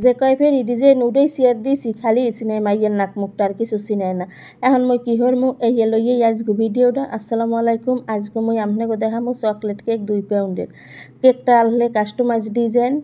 যে কয় ফেরি design উড়েই chair দিয়েছি খালি চিনাই মাইয়ের নাক মুখটা আর কিছু চিনাই না। এখন মই কি হরমু এই লইয়েই আজগো ভিডিওটা। আসসালামু আলাইকুম। আজকে মই আপনাকে দেখামু চকলেট কেক 2 পাউন্ডের। কেকটা আনলে কাস্টমাইজ ডিজাইন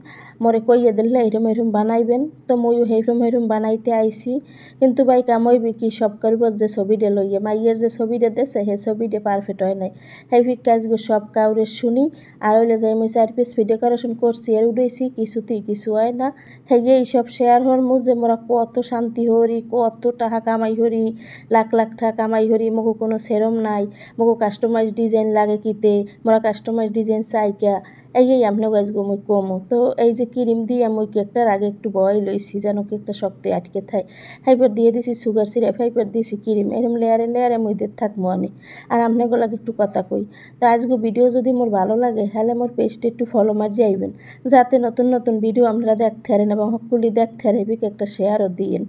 মোরে কইয়ে দিলে এরম এরম বানাইবেন, তো মইও হেরম বানাইতে আইছি। কিন্তু ভাই কামই কি সব করব যে ছবিটা লইয়ে মাইয়ের যে ছবিটা দেছে হে ছবিটা পারফেক্ট হয় নাই। হেই ফিক কাজগো সব কাউরে শুনি আর হইলে যে আমি 4 পিস ডেকোরেশন করছি আর উড়াইছি কিছুতেই কিছু হয় না। হেয়ে এইসব শেয়ার হরমু যে মোরা কত শান্তি হরি, কত টাকা কামাই হরি, লাখ লাখ টাকা কামাই হরি। মগো কোনো সেরম নাই, মগো কাস্টমাইজ ডিজাইন লাগে কিতে, মোরা কাস্টমাইজ ডিজাইন চাইকা এই আপনাকে আজকে মই কমো। তো এই যে ক্রিম দিয়ে আমি কেকটার আগে একটু বয় লইছি যেন কেকটা শক্ত আটকে থাকে। হাইপার দিয়ে দিছি সুগার সিরাপ, হাইপার দিয়েছি ক্রিম, এরম লেয়ারে লেয়ারে মধ্যে থাকবো অনেক। আর আপনাকে লাগে একটু কথা কই, তো আজকে ভিডিও যদি মোর ভালো লাগে হলে মোর পেজটা একটু ফলো মারি যাইবেন, যাতে নতুন নতুন ভিডিও আপনারা দেখতে হারেন এবং সকলি দেখতে হারেবি একটা শেয়ারও দিয়েন।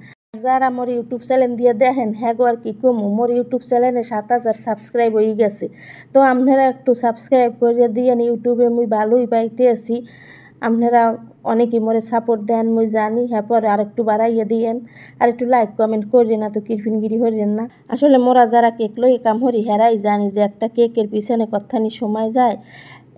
যারা মোর ইউটিউব চ্যানেল দিয়ে দেখেন হ্যাঁ গো আর কি কমু, মোর ইউটিউব চ্যানেলে 7000 সাবস্ক্রাইব হয়ে গেছে। তো আপনারা একটু সাবস্ক্রাইব করে দিয়েন, ইউটিউবে মুই ভালোই পাইতে আছি। আপনারা অনেকেই মোরে সাপোর্ট দেন মুই জানি, হ্যাঁ পরে আর একটু বাড়াইয়া দিয়েন, আর একটু লাইক কমেন্ট করেন না, তো কিরফিনগিরি হরেন না। আসলে মোরা যারা কেক লই কাম হরি হেরাই জানি যে একটা কেকের পিছনে কতখানি সময় যায়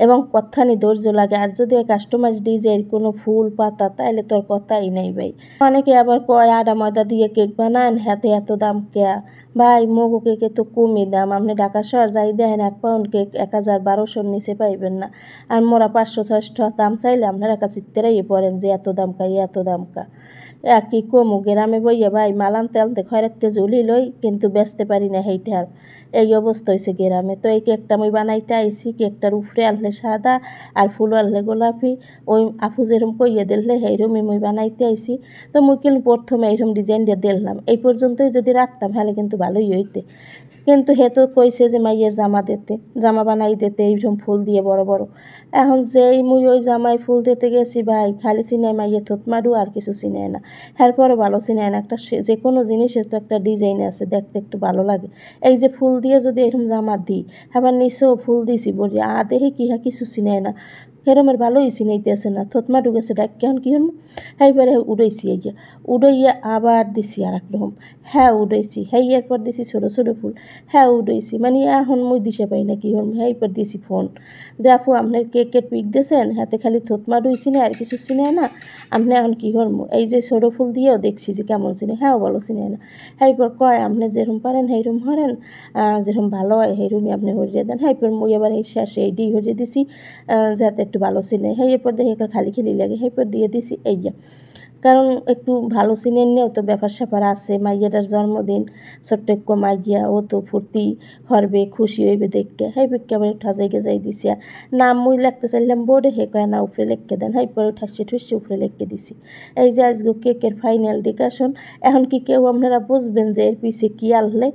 এবং কতখানি ধৈর্য লাগে। আর যদি ওই কাস্টমাইজ ডিজাইন কোনো ফুল পাতা তাইলে তোর কথাই নাই ভাই। অনেকে আবার কয় আটা ময়দা দিয়ে কেক বানান হাতে এত দাম কেয়া। ভাই মগো কেকে তো কমই দাম, আপনি ঢাকা শহর যাই দেখেন 1 পাউন্ড কেক 1000-1200 নিচে পাইবেন না। আর মোরা 500-600 দাম চাইলে আপনারা কাছে চিত্তেরাই পড়েন যে এত দাম কা এত দাম কা। কি কমু গ্রামে বইয়া ভাই মালান তেলতে খয়রাতে ঝুলি লই কিন্তু বেচতে পারি না সেইটার। এই অবস্থা হয়েছে গ্রামে। তো এই কেকটা আমি বানাইতে আইছি, কেকটার উপরে আনলে সাদা আর ফুল আনলে গোলাপি, ওই আপু যেরকম কইয়ে দিলে সেইরকমই মই বানাইতে আইছি। তো মুই কিন্তু প্রথমে এইরকম ডিজাইন দিয়ে দিলাম, এই পর্যন্তই যদি রাখতাম হলে কিন্তু ভালোই হইতে। কিন্তু হে তো কইছে যে মাইয়ের জামা বানাই দিতে এইরকম ফুল দিয়ে বড় বড়। এখন যেই মুই ওই জামায় ফুল দিতে গেছি ভাই খালি চিনাই মাইয়ে থতমারু আর কিছু চিনায় না। এরপরও ভালো চিনায় না, একটা যে কোনো জিনিসের তো একটা ডিজাইন আছে দেখতে একটু ভালো লাগে। এই যে ফুল দিয়ে যদি এরকম জামা দিই, আবার নিচেও ফুল দিছি বলি দেখি কি কিছু চিনায় না, হেরমের ভালোই চিনাইতেছে না, থতমা ঢুকেছে ডাক কেমন কি হন। এইবারে উড়াইছি, এই যে উড়াইয়া আবার দিছি আর এক রকম, হ্যাঁ উড়াইছি, হ্যাঁ এরপর দিছি ছোটো ছোটো ফুল, হ্যাঁ উড়াইছি, মানে এখন মুই দিশে পাই না কি হন। হ্যাঁ এরপর দিছি ফোন যে আপু আপনার কেকের পিক দিয়েছেন হাতে খালি থতমা ডুইছি না আর কিছু চিনে না, আপনি এখন কী করবো। এই যে ছোটো ফুল দিয়েও দেখছি যে কেমন চিনে, হ্যাঁ ভালো চিনে না। হ্যাঁ এরপর কয় আপনি যেরকম পারেন সেইরকম হরেন, যেরকম ভালো হয় সেইরকমই আপনি হরিয়ে দেন। হ্যাঁ এরপর মুই এবার এই শেষে এইটি হরিয়ে দিছি যাতে একটু ভালো চিনে। হ্যাঁ এরপর দেখে একটা খালি খালি লাগে, এরপর দিয়ে দিছি এই যে, কারণ একটু ভালো চিনেন নিয়েও তো ব্যাপার স্যাপার আছে। মাইয়াটার জন্মদিন, ছোট্ট একটু মাইয়া, ও তো ফুর্তি হরবে খুশি হইবে দেখকে। হাই বেগকে আবার ঠাসাই গেজাই দিছি। আর নাম মুই লিখতে চাইলাম বোর্ডে, হে কয় না উপরে লিখকে দেন। হাই পরে ঠাসে ঠুসে উপরে লিখকে দিছি। এই যে আজকে কেকের ফাইনাল ডেকোরেশন। এখন কি কেউ আপনারা বুঝবেন যে এর পিছে কি আনলে?